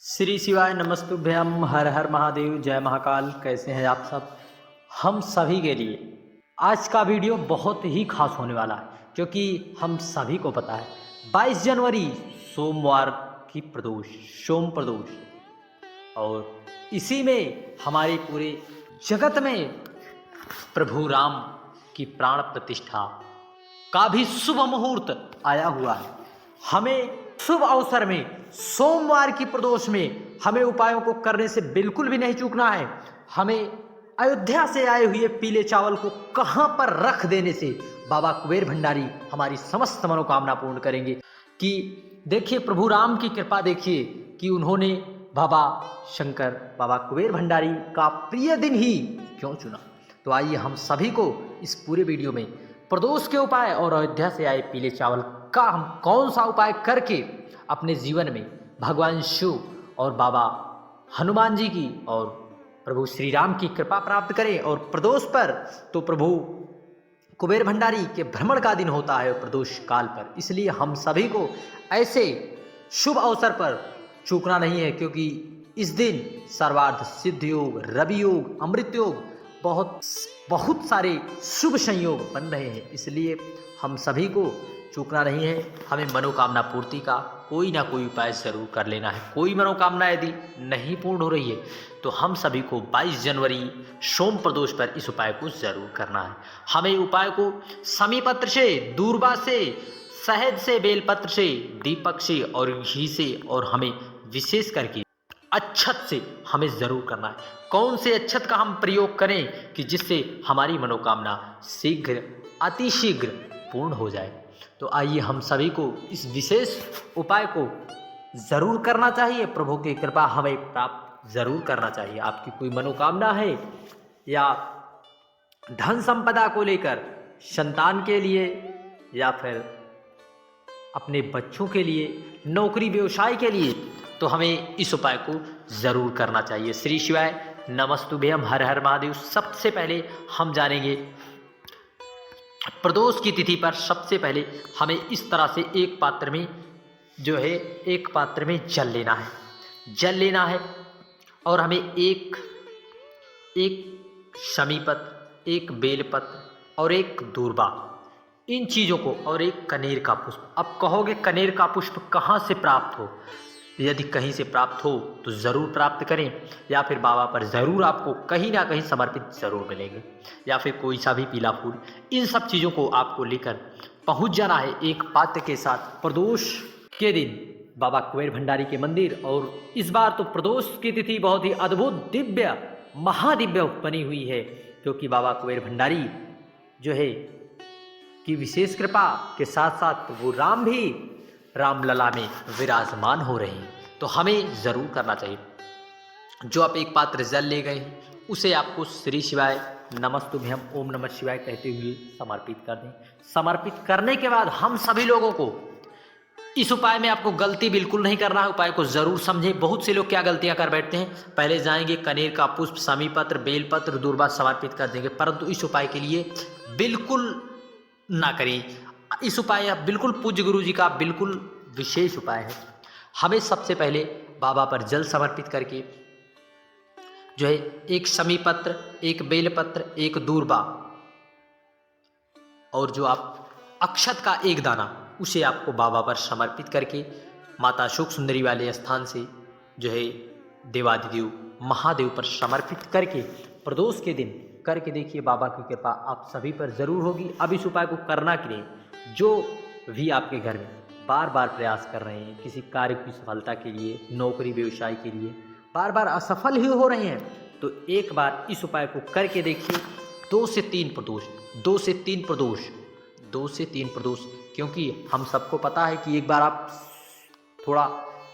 श्री शिवाय नमस्तुभ्यम हर हर महादेव जय महाकाल। कैसे हैं आप सब। हम सभी के लिए आज का वीडियो बहुत ही खास होने वाला है, क्योंकि हम सभी को पता है 22 जनवरी सोमवार की प्रदोष सोम प्रदोष, और इसी में हमारे पूरे जगत में प्रभु राम की प्राण प्रतिष्ठा का भी शुभ मुहूर्त आया हुआ है। हमें शुभ अवसर में सोमवार की प्रदोष में हमें उपायों को करने से बिल्कुल भी नहीं चूकना है। हमें अयोध्या से आए हुए पीले चावल को कहां पर रख देने से बाबा कुबेर भंडारी हमारी समस्त मनोकामना पूर्ण करेंगे। कि देखिए प्रभु राम की कृपा देखिए कि उन्होंने बाबा शंकर बाबा कुबेर भंडारी का प्रिय दिन ही क्यों चुना। तो आइए हम सभी को इस पूरे वीडियो में प्रदोष के उपाय और अयोध्या से आए पीले चावल का हम कौन सा उपाय करके अपने जीवन में भगवान शिव और बाबा हनुमान जी की और प्रभु श्री राम की कृपा प्राप्त करें। और प्रदोष पर तो प्रभु कुबेर भंडारी के भ्रमण का दिन होता है प्रदोष काल पर, इसलिए हम सभी को ऐसे शुभ अवसर पर चूकना नहीं है, क्योंकि इस दिन सर्वार्थ सिद्ध योग, रवि योग, अमृत योग, बहुत सारे शुभ संयोग बन रहे हैं। इसलिए हम सभी को चूकना नहीं है। हमें मनोकामना पूर्ति का कोई ना कोई उपाय जरूर कर लेना है। कोई मनोकामना यदि नहीं पूर्ण हो रही है तो हम सभी को 22 जनवरी सोम प्रदोष पर इस उपाय को जरूर करना है। हमें उपाय को समीपत्र से, दूर्वा से, शहद से, बेलपत्र से, दीपक से और घी से, और हमें विशेष करके अच्छत से हमें जरूर करना है। कौन से अच्छत का हम प्रयोग करें कि जिससे हमारी मनोकामना शीघ्र अतिशीघ्र पूर्ण हो जाए। तो आइए हम सभी को इस विशेष उपाय को जरूर करना चाहिए। प्रभु की कृपा हमें प्राप्त जरूर करना चाहिए। आपकी कोई मनोकामना है या धन संपदा को लेकर, संतान के लिए या फिर अपने बच्चों के लिए, नौकरी व्यवसाय के लिए, तो हमें इस उपाय को जरूर करना चाहिए। श्री शिवाय नमस्तुभ्यम हर हर महादेव। सबसे पहले हम जानेंगे प्रदोष की तिथि पर सबसे पहले हमें इस तरह से एक पात्र में एक पात्र में जल लेना है और हमें एक शमीपत्र, एक बेलपत्र और एक दूर्वा, इन चीज़ों को, और एक कनेर का पुष्प। अब कहोगे कनेर का पुष्प कहाँ से प्राप्त हो। यदि कहीं से प्राप्त हो तो ज़रूर प्राप्त करें, या फिर बाबा पर ज़रूर आपको कहीं ना कहीं समर्पित ज़रूर मिलेंगे, या फिर कोई सा भी पीला फूल। इन सब चीज़ों को आपको लेकर पहुंच जाना है एक पात्र के साथ प्रदोष के दिन बाबा कुबेर भंडारी के मंदिर। और इस बार तो प्रदोष की तिथि बहुत ही अद्भुत, दिव्य, महादिव्य बनी हुई है, क्योंकि बाबा कुबेर भंडारी जो है कि विशेष कृपा के साथ साथ वो राम भी रामलला में विराजमान हो रहे हैं। तो हमें जरूर करना चाहिए। जो आप एक पात्र जल ले गए हैं उसे आपको श्री शिवाय नमस्तुभ्यम ओम नमः शिवाय कहते हुए समर्पित कर दें। समर्पित करने के बाद हम सभी लोगों को इस उपाय में आपको गलती बिल्कुल नहीं करना है। उपाय को जरूर समझें। बहुत से लोग क्या गलतियां कर बैठते हैं, पहले जाएंगे कनेर का पुष्प, समीपत्र, बेलपत्र, दूर्वा समर्पित कर देंगे, परंतु इस उपाय के लिए बिल्कुल ना करें। इस उपाय बिल्कुल पूज्य गुरु जी का बिल्कुल विशेष उपाय है। हमें सबसे पहले बाबा पर जल समर्पित करके जो है एक शमीपत्र, एक बेलपत्र, एक दूर्वा और जो आप अक्षत का एक दाना, उसे आपको बाबा पर समर्पित करके माता शुक सुंदरी वाले स्थान से जो है देवादिदेव महादेव पर समर्पित करके प्रदोष के दिन करके देखिए, बाबा की कृपा आप सभी पर जरूर होगी। अब इस उपाय को करना के लिए जो भी आपके घर में बार बार प्रयास कर रहे हैं, किसी कार्य की सफलता के लिए, नौकरी व्यवसाय के लिए बार बार असफल ही हो रहे हैं, तो एक बार इस उपाय को करके देखिए। 2 से 3 प्रदोष, क्योंकि हम सबको पता है कि एक बार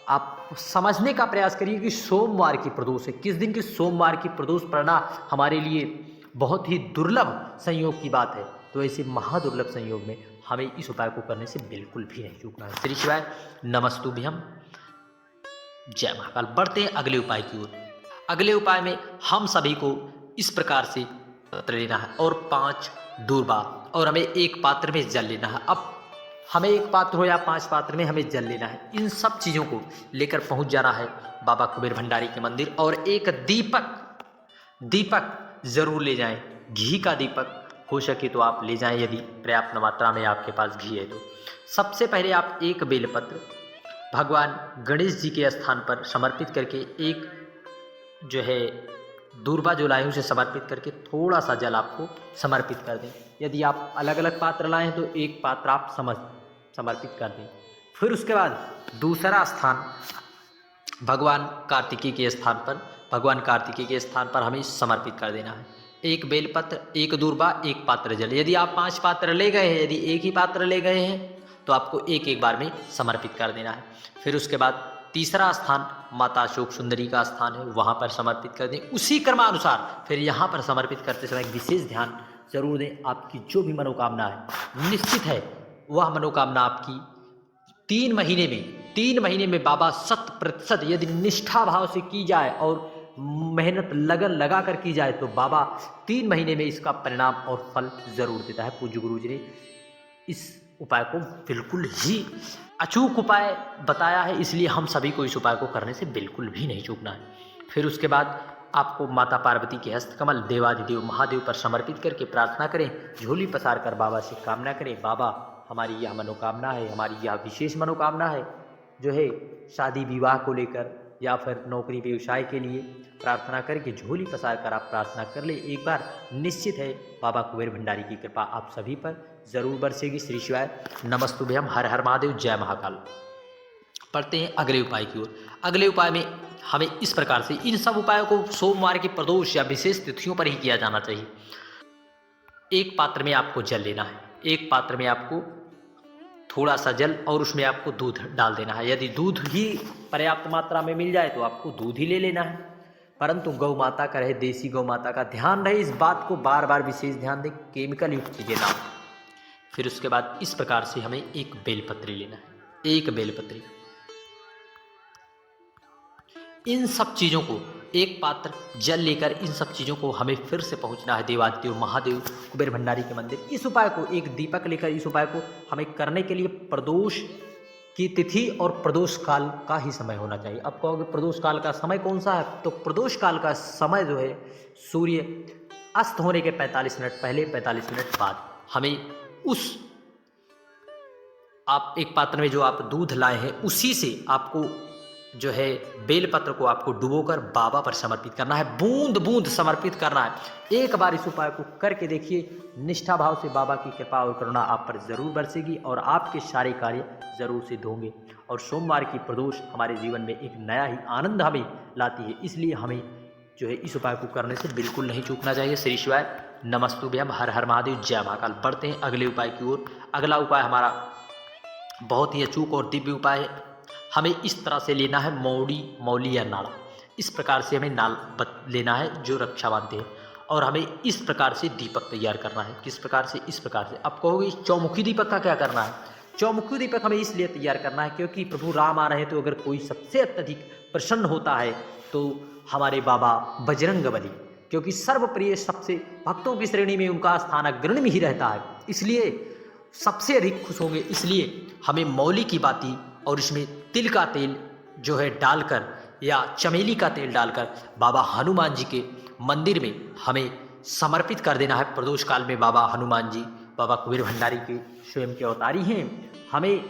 आप समझने का प्रयास करिए कि सोमवार की प्रदोष है, किस दिन की सोमवार की प्रदोष पड़ना हमारे लिए बहुत ही दुर्लभ संयोग की बात है। तो ऐसे महादुर्लभ संयोग में हमें इस उपाय को करने से बिल्कुल भी नहीं चूकना है। श्री शिवाय नमस्तुभ्यम जय महाकाल। बढ़ते हैं अगले उपाय की ओर। अगले उपाय में हम सभी को इस प्रकार से पत्र लेना है और 5 दूर्वा, और हमें एक पात्र में जल लेना है। अब हमें 1 पात्र हो या 5 पात्र में हमें जल लेना है। इन सब चीज़ों को लेकर पहुंच जाना है बाबा कुबेर भंडारी के मंदिर। और एक दीपक ज़रूर ले जाएं, घी का दीपक हो सके तो आप ले जाएं, यदि पर्याप्त मात्रा में आपके पास घी है तो। सबसे पहले आप एक बेलपत्र भगवान गणेश जी के स्थान पर समर्पित करके, एक जो है दूर्वा जो लाए उसे समर्पित करके थोड़ा सा जल आपको समर्पित कर दें। यदि आप अलग अलग पात्र लाएं तो एक पात्र आप समर्पित कर दें। फिर उसके बाद दूसरा स्थान भगवान कार्तिकेय के स्थान पर हमें समर्पित कर देना है। एक बेलपत्र, एक दूर्वा, एक पात्र जल। यदि आप 5 पात्र ले गए हैं, यदि एक ही पात्र ले गए हैं तो आपको एक एक बार में समर्पित कर देना है। फिर उसके बाद तीसरा स्थान माता अशोक सुंदरी का स्थान है, वहाँ पर समर्पित कर दें। उसी क्रमानुसार फिर यहाँ पर समर्पित करते समय विशेष ध्यान जरूर दें। आपकी जो भी मनोकामना है, निश्चित है वह मनोकामना आपकी 3 महीने में बाबा 100% यदि निष्ठा भाव से की जाए और मेहनत लगन लगा कर की जाए तो बाबा 3 महीने में इसका परिणाम और फल जरूर देता है। पूज्य गुरु जी ने इस उपाय को बिल्कुल ही अचूक उपाय बताया है, इसलिए हम सभी को इस उपाय को करने से बिल्कुल भी नहीं चूकना है। फिर उसके बाद आपको माता पार्वती के हस्तकमल देवाधिदेव महादेव पर समर्पित करके प्रार्थना करें, झोली पसार कर बाबा से कामना करें, बाबा हमारी यह मनोकामना है, हमारी यह विशेष मनोकामना है, जो है शादी विवाह को लेकर या फिर नौकरी व्यवसाय के लिए प्रार्थना करके झोली पसार कर आप प्रार्थना कर ले एक बार। निश्चित है बाबा कुबेर भंडारी की कृपा आप सभी पर जरूर बरसेगी। श्री शिवाय नमस्तुभ्यम, हर हर महादेव, जय महाकाल। पढ़ते हैं अगले उपाय की ओर। अगले उपाय में हमें इस प्रकार से, इन सब उपायों को सोमवार के प्रदोष या विशेष तिथियों पर ही किया जाना चाहिए। एक पात्र में आपको जल लेना है, एक पात्र में आपको थोड़ा सा जल और उसमें आपको दूध डाल देना है। यदि दूध ही पर्याप्त मात्रा में मिल जाए तो आपको दूध ही ले लेना है, परंतु गौ माता का रहे, देसी गौ माता का ध्यान रहे, इस बात को बार बार विशेष ध्यान दें, केमिकल युक्त चीज़ें ना। फिर उसके बाद इस प्रकार से हमें एक बेलपत्री लेना है, एक बेलपत्री। इन सब चीज़ों को, एक पात्र जल लेकर इन सब चीज़ों को हमें फिर से पहुंचना है देवादिदेव महादेव कुबेर भंडारी के मंदिर। इस उपाय को, एक दीपक लेकर इस उपाय को हमें करने के लिए प्रदोष की तिथि और प्रदोष काल का ही समय होना चाहिए। अब कहोगे प्रदोष काल का समय कौन सा है, तो प्रदोष काल का समय जो है सूर्य अस्त होने के 45 मिनट पहले, 45 मिनट बाद हमें उस, आप एक पात्र में जो आप दूध लाए हैं उसी से आपको जो है बेलपत्र को आपको डुबोकर बाबा पर समर्पित करना है, बूंद बूंद समर्पित करना है। एक बार इस उपाय को करके देखिए, निष्ठा भाव से बाबा की कृपा और करुणा आप पर जरूर बरसेगी और आपके सारे कार्य जरूर सिद्ध होंगे। और सोमवार की प्रदोष हमारे जीवन में एक नया ही आनंद हमें लाती है, इसलिए हमें जो है इस उपाय को करने से बिल्कुल नहीं चूकना चाहिए। श्री शिवाय नमस्तुभ्यम, हर हर महादेव, जय महाकाल। बढ़ते हैं अगले उपाय की ओर। अगला उपाय हमारा बहुत ही अचूक और दिव्य उपाय है। हमें इस तरह से लेना है मौली या नाड़ा। इस प्रकार से हमें लेना है जो रक्षा बांधते हैं, और हमें इस प्रकार से दीपक तैयार करना है। किस प्रकार से, इस प्रकार से। आप कहोगे चौमुखी दीपक का क्या करना है? चौमुखी दीपक हमें इसलिए तैयार करना है क्योंकि प्रभु राम आ रहे हैं, तो अगर कोई सबसे अत्यधिक प्रसन्न होता है तो हमारे बाबा बजरंगबली, क्योंकि सर्वप्रिय सबसे भक्तों की श्रेणी में उनका स्थान अग्रणी में ही रहता है, इसलिए सबसे अधिक खुश होंगे। इसलिए हमें मौली की बाती और इसमें तिल का तेल जो है डालकर या चमेली का तेल डालकर बाबा हनुमान जी के मंदिर में हमें समर्पित कर देना है। प्रदोष काल में बाबा हनुमान जी बाबा कुबेर भंडारी के स्वयं के अवतारी हैं, हमें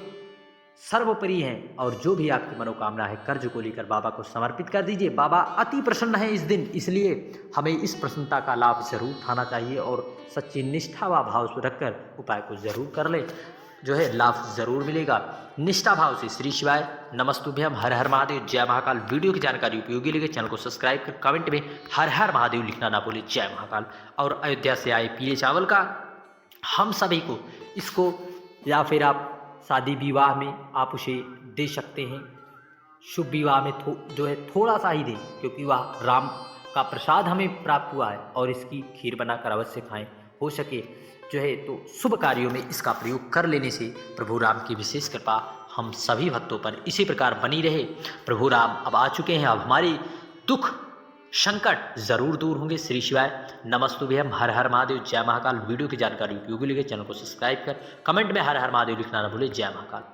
सर्वोपरि हैं, और जो भी आपकी मनोकामना है कर्ज को लेकर बाबा को समर्पित कर दीजिए। बाबा अति प्रसन्न है इस दिन, इसलिए हमें इस प्रसन्नता का लाभ जरूर उठाना चाहिए और सच्ची निष्ठा व भाव से रखकर उपाय को जरूर कर ले, जो है लाभ जरूर मिलेगा। निष्ठा भाव से। श्री शिवाय नमस्तुभ्यम, हर हर महादेव, जय महाकाल। वीडियो की जानकारी उपयोगी लगे चैनल को सब्सक्राइब कर कमेंट में हर हर महादेव लिखना ना भूलें, जय महाकाल। और अयोध्या से आए पीले चावल का हम सभी को, इसको या फिर आप शादी विवाह में आप उसे दे सकते हैं, शुभ विवाह में जो है थोड़ा सा ही दें, क्योंकि वह राम का प्रसाद हमें प्राप्त हुआ है, और इसकी खीर बनाकर अवश्य खाएं। हो सके जो है तो शुभ कार्यों में इसका प्रयोग कर लेने से प्रभु राम की विशेष कृपा हम सभी भक्तों पर इसी प्रकार बनी रहे। प्रभु राम अब आ चुके हैं, अब हमारी दुख संकट जरूर दूर होंगे। श्री शिवाय नमस्तुभ्यम, हर हर महादेव, जय महाकाल। वीडियो की जानकारी उपयोगी लगे चैनल को सब्सक्राइब कर कमेंट में हर हर महादेव लिखना न भूले। जय महाकाल।